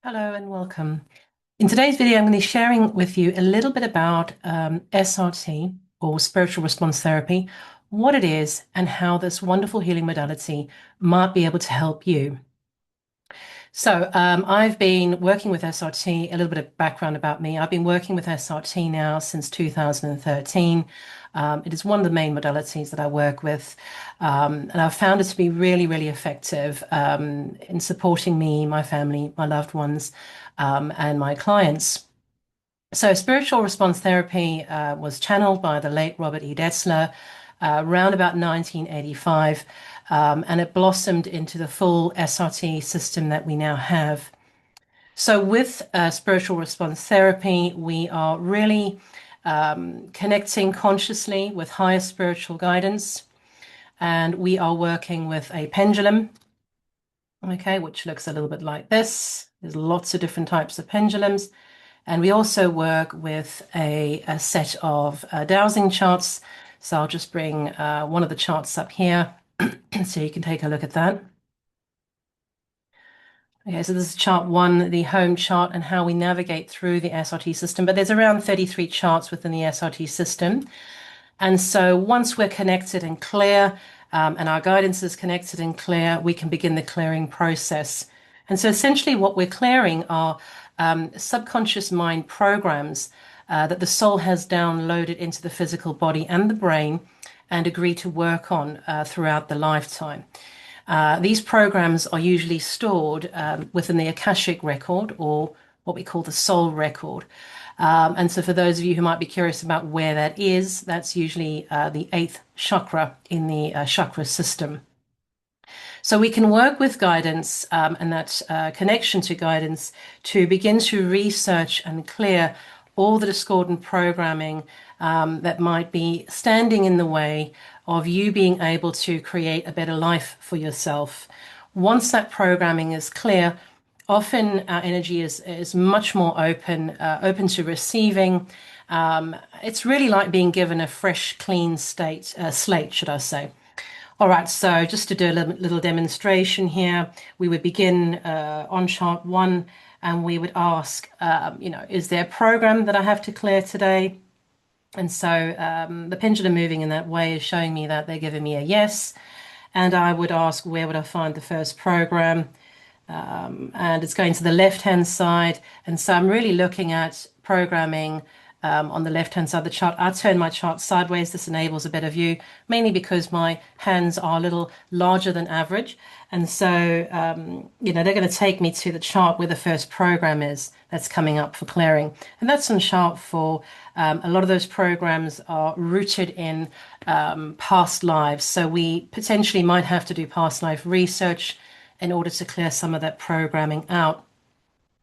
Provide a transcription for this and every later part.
Hello and welcome. In today's video, I'm going to be sharing with you a little bit about SRT or spiritual response therapy, what it is, and how this wonderful healing modality might be able to help you. So I've been working with SRT, a little bit of background about me. I've been working with SRT now since 2013. It is one of the main modalities that I work with, and I've found it to be really, really effective in supporting me, my family, my loved ones, and my clients. So spiritual response therapy was channeled by the late Robert E. Detzler around about 1985, and it blossomed into the full SRT system that we now have. So with spiritual response therapy, we are really connecting consciously with higher spiritual guidance, and we are working with a pendulum, okay, which looks a little bit like this. There's lots of different types of pendulums. And we also work with a set of dowsing charts. So I'll just bring one of the charts up here so you can take a look at that. Okay, so this is chart one, the home chart, and how we navigate through the SRT system. But there's around 33 charts within the SRT system. And so once we're connected and clear, and our guidance is connected and clear, we can begin the clearing process. And so essentially what we're clearing are subconscious mind programs that the soul has downloaded into the physical body and the brain and agreed to work on throughout the lifetime. These programs are usually stored within the Akashic record, or what we call the soul record. And so for those of you who might be curious about where that is, that's usually the eighth chakra in the chakra system. So we can work with guidance and that connection to guidance to begin to research and clear all the discordant programming that might be standing in the way of you being able to create a better life for yourself. Once that programming is clear, often our energy is much more open to receiving. It's really like being given a fresh, clean slate, should I say. All right, so just to do a little demonstration here, we would begin on chart one, and we would ask, is there a program that I have to clear today? And so the pendulum moving in that way is showing me that they're giving me a yes. And I would ask, where would I find the first program? And it's going to the left-hand side. And so I'm really looking at programming on the left-hand side of the chart. I turn my chart sideways. This enables a better view, mainly because my hands are a little larger than average. And so, they're going to take me to the chart where the first program is that's coming up for clearing. And that's on chart 4. A lot of those programs are rooted in past lives. So we potentially might have to do past life research in order to clear some of that programming out.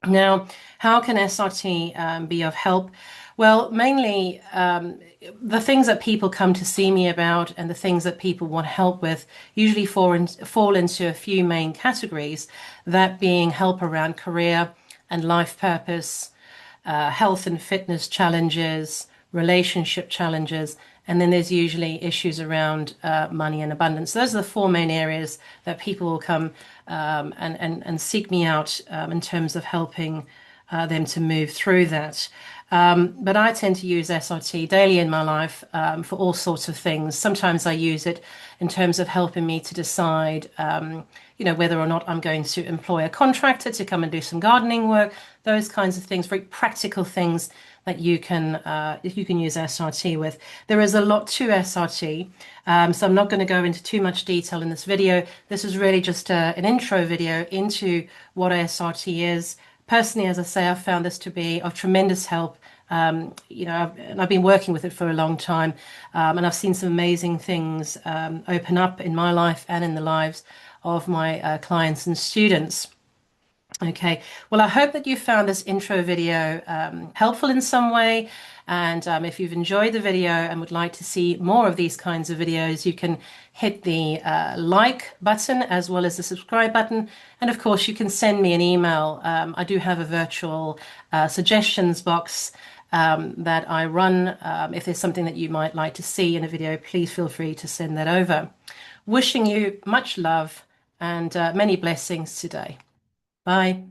Now, how can SRT be of help? Well, mainly the things that people come to see me about and the things that people want help with usually fall into a few main categories, that being help around career and life purpose, health and fitness challenges, relationship challenges, and then there's usually issues around money and abundance. Those are the 4 main areas that people will come and seek me out in terms of helping them to move through that. But I tend to use SRT daily in my life for all sorts of things. Sometimes I use it in terms of helping me to decide, whether or not I'm going to employ a contractor to come and do some gardening work, those kinds of things, very practical things that you can use SRT with. There is a lot to SRT, so I'm not going to go into too much detail in this video. This is really just an intro video into what SRT is. Personally, as I say, I've found this to be of tremendous help. And I've been working with it for a long time, and I've seen some amazing things open up in my life and in the lives of my clients and students. Okay, well, I hope that you found this intro video helpful in some way. And if you've enjoyed the video and would like to see more of these kinds of videos, you can hit the like button as well as the subscribe button. And of course, you can send me an email. I do have a virtual suggestions box that I run. If there's something that you might like to see in a video, please feel free to send that over. Wishing you much love and many blessings today. Bye.